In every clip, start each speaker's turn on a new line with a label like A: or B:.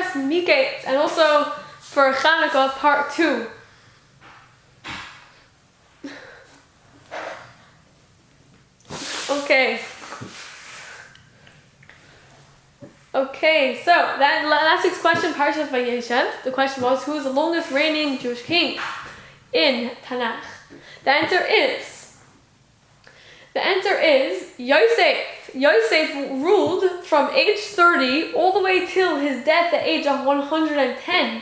A: Parshas Mikeitz, and also for Chanukah part 2. Okay, so that last week's question, Parshas Vayeshev, the question was, who is the longest reigning Jewish king in Tanakh? The answer is Yosef. Yosef ruled from age 30 all the way till his death at age of 110.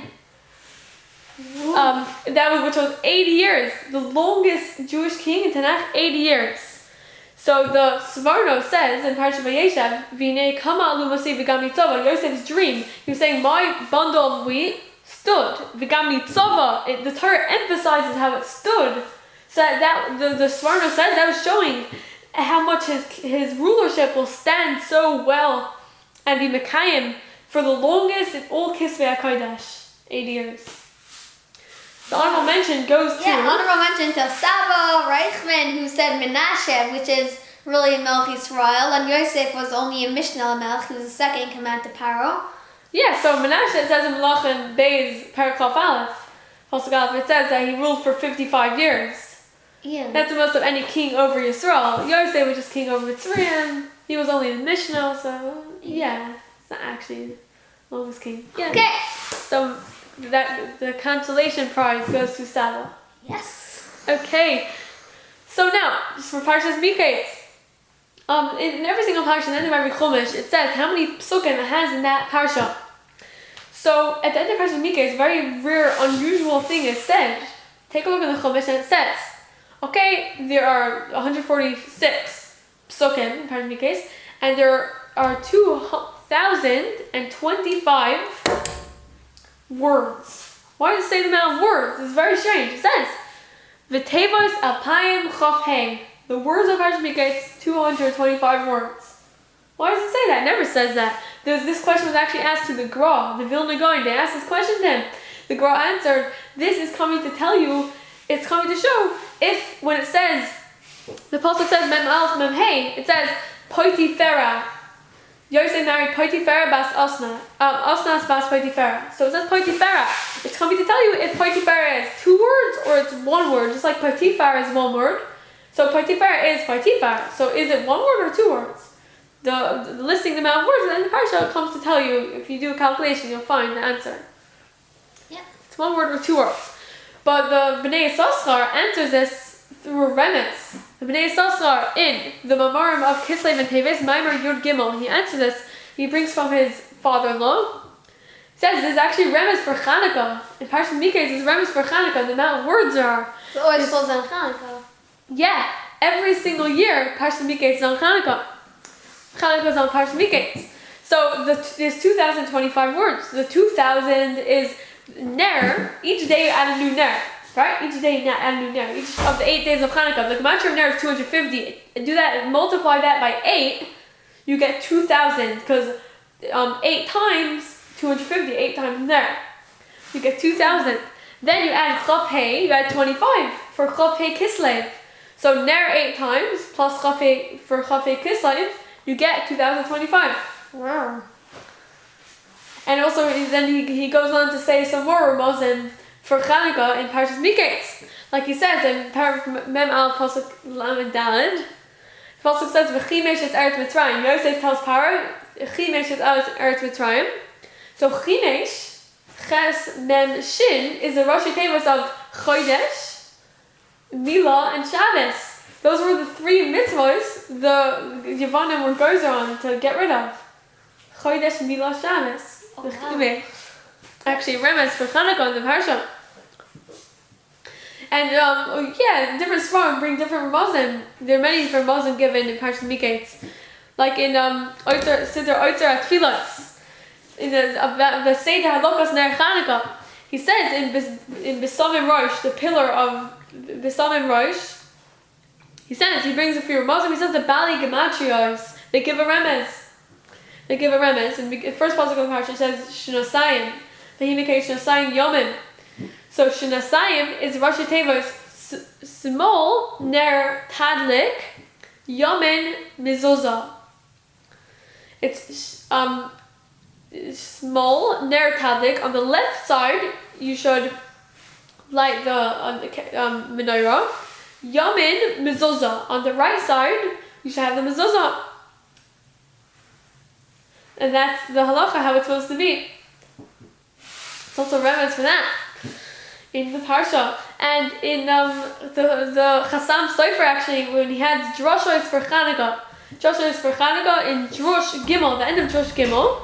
A: Which was 80 years. The longest Jewish king in Tanakh, 80 years. So the Svarno says in Parshas Vayeshev, V'nei kama alu masi v'gam nitzava, Yosef's dream, he was saying, my bundle of wheat stood, v'gam nitzava, the Torah emphasizes how it stood. So that the Svarno says that was showing how much his rulership will stand so well and be Mekayim for the longest in all Kisvei HaKodesh, 80 years. The honorable mention goes to...
B: Yeah, honorable mention to Saba Reichman, who said Menashe, which is really Melch Yisrael, and Yosef was only a Mishnah Melch, who was the second in command to Paro.
A: Yeah, so Menashe, it says in Melachim Beis, Paraklaf Aleph, Pasuk Aleph, it says that he ruled for 55 years.
B: Yeah.
A: That's the most of any king over Yisrael. Yosef was just king over Mitzrayim. He was only the Mishnah, so yeah, it's not actually the longest king. Yeah.
B: Okay.
A: So that the consolation prize goes to Saba.
B: Yes.
A: Okay. So now, just for Parshas Mikeitz. In every single parsha, in the end of every chumash, it says how many psukim it has in that parsha. So at the end of Parshas Mikeitz, a very rare, unusual thing is said. Take a look at the chumash and it says, okay, there are 146 psukim in Parshas Mikeitz, and there are 2,025 words. Why does it say the amount of words? It's very strange. It says, V'tevos apayim chof hey. The words of Parshas Mikeitz, 225 words. Why does it say that? It never says that. This question was actually asked to the Gra, the Vilna Gaon. They asked this question to him. The Gra answered, this is coming to tell you, it's coming to show, if, when it says, the pasuk says, Mem Aleph Mem Hey, it says, Potiphera. Yosef married Potiphera bas Osna. Osnas bas Potiphera. So it says Potiphera. It's coming to tell you if Potiphera is 2 words or it's 1 word, just like Potiphar is 1 word. So Potiphera is Potiphar. So is it 1 word or 2 words? The listing the amount of words, and then the parsha comes to tell you, if you do a calculation, you'll find the answer.
B: Yeah.
A: It's 1 word or 2 words. But the Bnei Yissaschar answers this through a remes. The Bnei Yissaschar in the Mamarim of Kislev and Teves, Maimer Yud Gimel, he answers this. He brings from his father-in-law. He says there's actually remes for Chanukah. In Parshas Mikeitz, there's remes for Chanukah. The amount of words there are.
B: So always falls on Chanukah.
A: Yeah, every single year, Parshas Mikeitz is on Chanukah. Chanukah is on Parshas Mikeitz. So there's 2,025 words. The 2,000 is Ner. Each day you add a new Ner. Right? Each day you add a new Ner. Each of the 8 days of Chanukah. The Gematria of Ner is 250. And do that, multiply that by 8, you get 2,000. Because 8 times 250, 8 times Ner. You get 2,000. Then you add Chof Hey, you add 25 for Chof Hey Kislev. So Ner 8 times plus Chof Hey for Chof Hey Kislev, you get 2,025.
B: Wow.
A: And also then he goes on to say some more Ramazim for Chanukah in Parshas Mikeitz. Like he says in Mem Al Pasuk Lamed Daled. The Pasuk says, V'chimesh es Eretz Mitzrayim. Yosef tells Paro, Chimesh es Eretz Mitzrayim. So Chimesh, Ches Mem Shin, is the Rosh Tevos of Chodesh, Milah, and Shabbos. Those were the 3 mitzvahs the Yevanim were gozer on to get rid of. Chodesh, Milah, Shabbos.
B: Oh, wow.
A: Actually, remes for Chanukah in the parsha. And different svarim bring different ramazim. There are many different ramazim given in Parshas Mikeitz, like in Siddur Oitzer Atfilos, in the Seder Halokas Ner Chanukah. He says in Besamim Rosh, the pillar of Besamim Rosh. He brings a few ramazim. He says the Bali Gematrios, they give a remes. And the first pasuk of the parsha says Shnasayim. V'himikei Shnasayim Yomim. So Shnasayim is Rashi Tevos Small Ner Tadlik Yomin Mizuzah. It's small ner tadlik. On the left side, you should light the menorah. Yamin mezuzah. On the right side, you should have the mezuzah. And that's the halacha, how it's supposed to be. It's also reference for that in the parsha. And in the Chassam Sofer, actually, when he had drashos for Chanukah, in Drush Gimel, the end of Drush Gimel,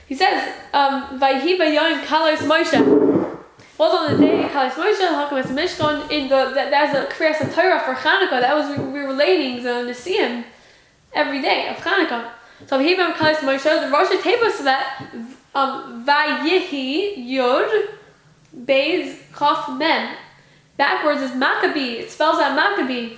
A: he says, Vayhi b'yom kalos Moshe. Was on the day kalos Moshe, Hakamas Mishkan, in that's a Kriyas Torah for Chanukah. That was we're relating the Nesiim every day of Chanukah. So Vayhi b'yom kalos Moshe, the Rosh Tevos for that, Vayihi Yod Beis Chaf Mem. Backwards is Maccabee. It spells out Maccabee.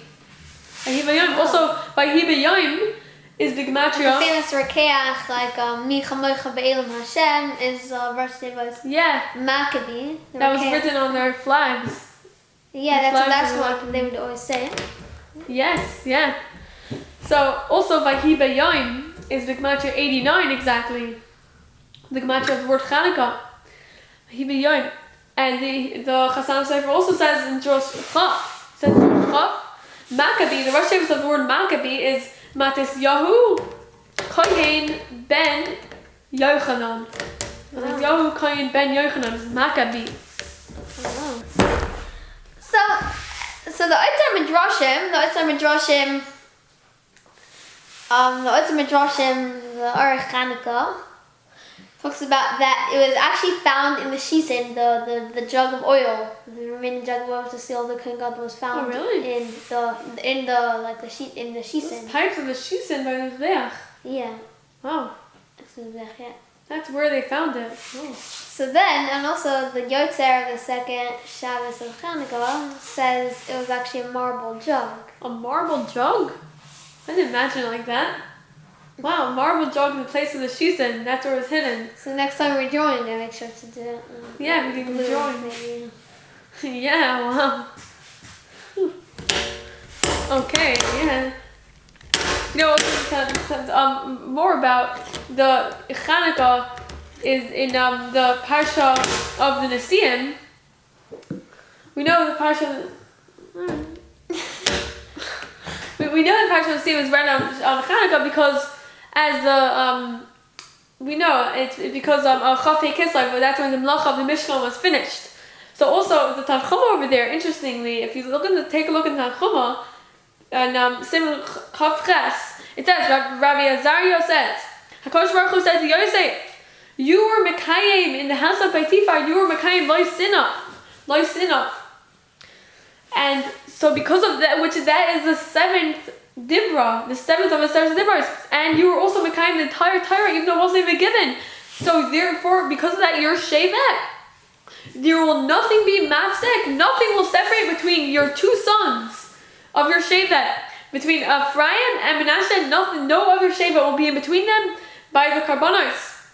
A: Also, Vayhi b'yom is the gematria.
B: The famous Rekeach, like Mi Chamocha Be'elam Hashem, is Rosh Tevos.
A: Yeah.
B: Maccabee.
A: That was written on their flags.
B: Yeah, that's what they would always say.
A: Yes, yeah. So also Vayhi b'yom is the gematria 89 exactly. The gematria of the word Chanukah. Vayhi b'yom. And the Chassam Sofer also says in Josh Chaf, Maccabee, the Rosh Tevos of the word Maccabee is Matis Yahu Kohen ben Yochanan. Matis Yahu Kohen ben Yochanan is Maccabee.
B: So the Otzar Midrashim, the Aruch Chanukah, talks about that it was actually found in the shisen, the jug of oil, the remaining jug of oil to seal the Kohen Gadol was found in the shisen.
A: Pipes of the shisen by the Mizbeach.
B: Yeah.
A: Oh.
B: It's the Mizbeach, yeah.
A: That's where they found it. Oh.
B: So then, and also the Yotzer of the second Shabbos of Chanukah says it was actually a marble jug.
A: A marble jug? I didn't imagine it like that. Wow, marble jug in the place of the shisen. That's where it was hidden.
B: So next time we join, I make sure to do it.
A: Yeah, we can join.
B: Maybe.
A: Yeah, wow. Okay, yeah. You know, more about the Chanukah is in the parsha of the Nesiim. We know the parsha. We know the parsha of the Nesiim is read on Chanukah because, as the we know it's because Chafei Kislev, but that's when the Melacha of the Mishkan was finished. So also the Tanchuma over there, interestingly, if you take a look at Tanchuma, and Simon Chavches, it says, Rabbi Azariah says, HaKadosh Baruch Hu said to Yosef, you were Mekayim in the house of Potiphar, you were Mekayim Lo Sinaf. And so because of that, that is the seventh Dibra, the seventh of the seven Dibras, and you were also Mekayim the entire Torah, even though it wasn't even given. So therefore, because of that, you're Shevet. There will nothing be mafsek, nothing will separate between your two sons of your Shevet. Between Ephraim and Menashe, no other Shevet will be in between them by the Karbanos.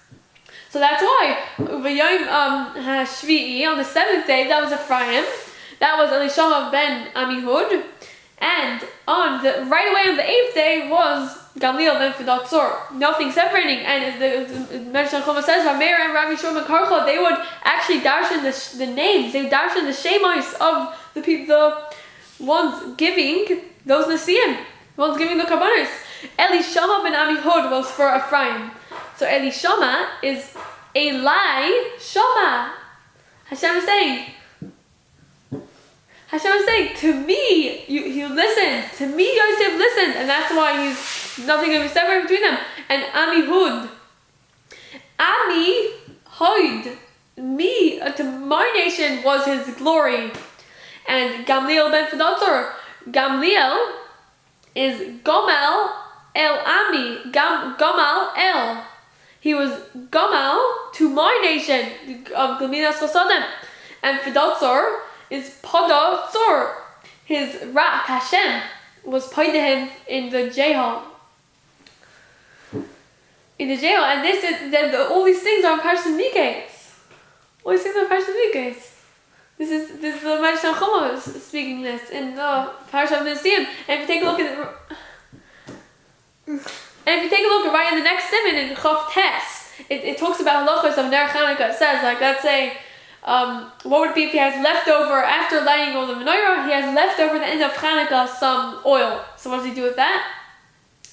A: So that's why, V'yom Shvi'i, on the seventh day, that was Ephraim, that was Elishama ben Amihud, and right away on the eighth day was Gamliel ben Fidatzor. Nothing separating, and the Medrash Chuma says, Rameir and Rabbi Shimon Karcha, they would actually darshan the names, they would darshan the shemos of the people, the ones giving those Nesiim, the ones giving the Karbanos. Elishama ben Amihud was for Ephraim. So Elishama is Eli Shama. Hashem is saying, to me, you listened. To me, Yosef listened. And that's why he's nothing going to be separate between them. And Amihud. Amihud. Me, to my nation was his glory. And Gamliel ben Fidatzor. Gamliel is Gomal El Ami. Gomal El. He was Gomal to my nation of Gaminas Chosadim. And Fidatzor is Pada Tzor. His Rak Hashem was paid to him in the jail. And this is all these things are in parsha Mikeitz. All these things are in parsha Mikeitz. This is the Medrash Chuma speaking this in the parsha of the Nesiim. And if you take a look at right in the next simon in Chav Tes, it talks about halachos of Ner Chanukah. It says, like, let's say, what would it be if he has leftover, after lighting on the menorah, he has leftover at the end of Chanukah some oil. So what does he do with that?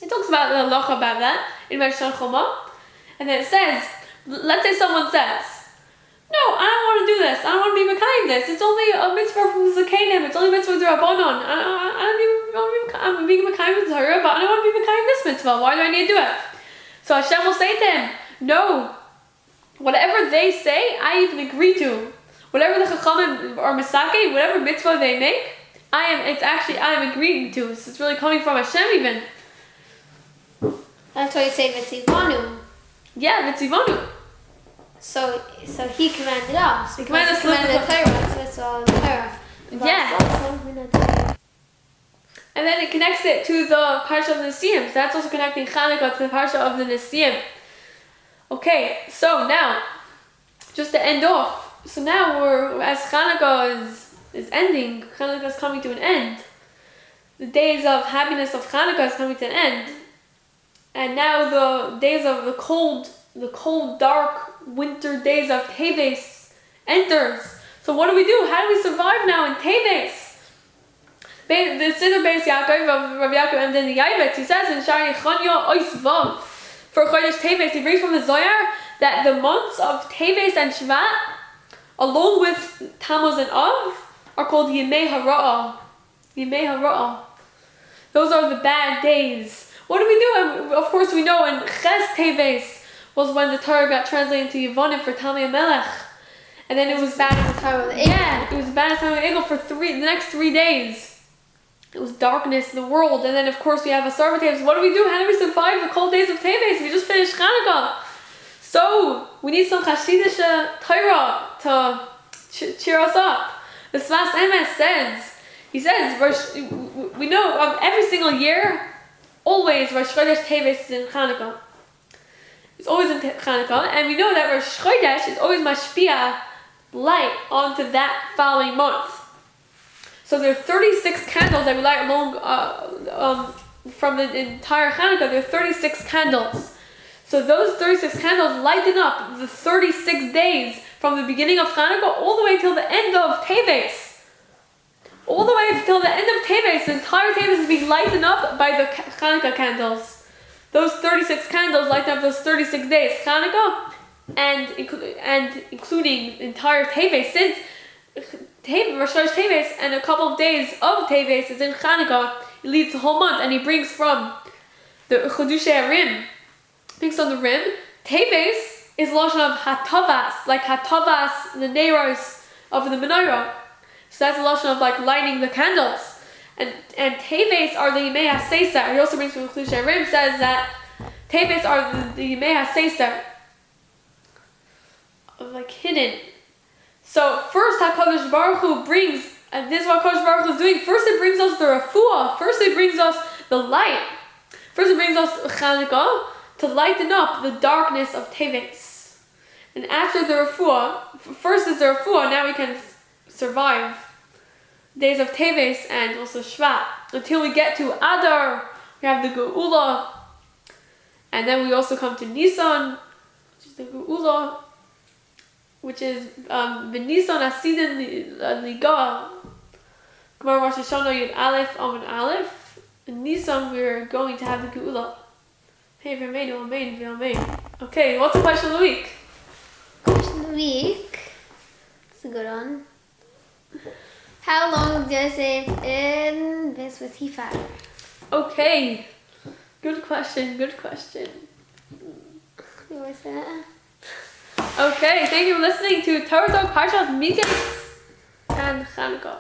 A: It talks about the halacha about that in Meshach Choma. And then it says, let's say someone says, no, I don't want to do this. I don't want to be Mekayim this. It's only a mitzvah from the Zakenim. It's only a mitzvah d'Rabbanon. I'm being Mekayim with Torah, but I don't want to be Mekayim this mitzvah. Why do I need to do it? So Hashem will say to him, no, whatever they say, I even agree to. Whatever the Chachamim or Misake, whatever mitzvah they make, I am agreeing to. So it's really coming from Hashem even.
B: That's why you say Vitzivanu.
A: Yeah, Vitzivanu.
B: So he commanded us.
A: He commanded us
B: the Torah. So it's all the Torah.
A: Yeah. And then it connects it to the parsha of the Nesiim. So that's also connecting Chanukah to the parsha of the Nesiim. Okay, so now, just to end off. So now as Chanukah is ending, Chanukah is coming to an end. The days of happiness of Chanukah is coming to an end. And now the days of the cold, dark winter days of Teves enters. So what do we do? How do we survive now in Teves? The Siddur Beis Yaakov of Rabbi Yaakov and then the Yavitz, he says in Shari Chanya Ois Vav, for Chodesh Teves, he brings from the Zohar that the months of Teves and Shvat, along with Tammuz and Av, are called Yemei Hara'ah. Yemei Hara'ah. Those are the bad days. What do we do? Of course we know in Ches Teves was when the Torah got translated into Yevonim for Tamei Melech. And then it was bad as the time of the Egel. Yeah, it was bad as the time of the Egel for the next 3 days. It was darkness in the world. And then of course we have a Asar Teves. What do we do? How do we survive the cold days of Teves? We just finished Chanukah. So we need some Chassidish Torah to cheer us up. The Sfas Emes says, he says, we know every single year, always Rosh Chodesh Teves is in Chanukah. It's always in Chanukah, and we know that Rosh Chodesh is always mashpia light onto that following month. So there are 36 candles that we light along from the entire Chanukah. There are 36 candles. So those 36 candles lighten up the 36 days from the beginning of Chanukah all the way till the end of Teves. All the way till the end of Teves, the entire Teves is being lightened up by the Chanukah candles. Those 36 candles light up those 36 days, Chanukah, and including the entire Teves. Since Rosh Chodesh Teves and a couple of days of Teves is in Chanukah, it leads the whole month, and he brings from the Chedushay Rim. Brings on the rim. Teves is lashon of hatavas, like hatavas, the neiros of the menorah. So that's a lashon of like lighting the candles. And Teves are the Yemei HaSeiser. He also brings from Chedushay Rim, says that Teves are the Yemei HaSeiser, like hidden. So first HaKadosh Baruch Hu brings, and this is what HaKadosh Baruch Hu is doing, first it brings us the refuah, first it brings us the light, first it brings us Chanukah to lighten up the darkness of Teves. And after the refuah, first is the refuah, now we can survive days of Teves and also Shvat. Until we get to Adar, we have the Geula, and then we also come to Nisan, which is the Geula, which is Nisan Asidin Liga. Gemara Rosh Hashanah Yud Aleph Amen Aleph. In Nisan we're going to have the Geula. Hey, Amen. Okay, what's the question of the week?
B: Question of the week. It's a good one. How long does it in this with T5?
A: Okay. Good question.
B: Who was that?
A: Okay, thank you for listening to Torah Talk Parsha Mikeitz and Chanukah.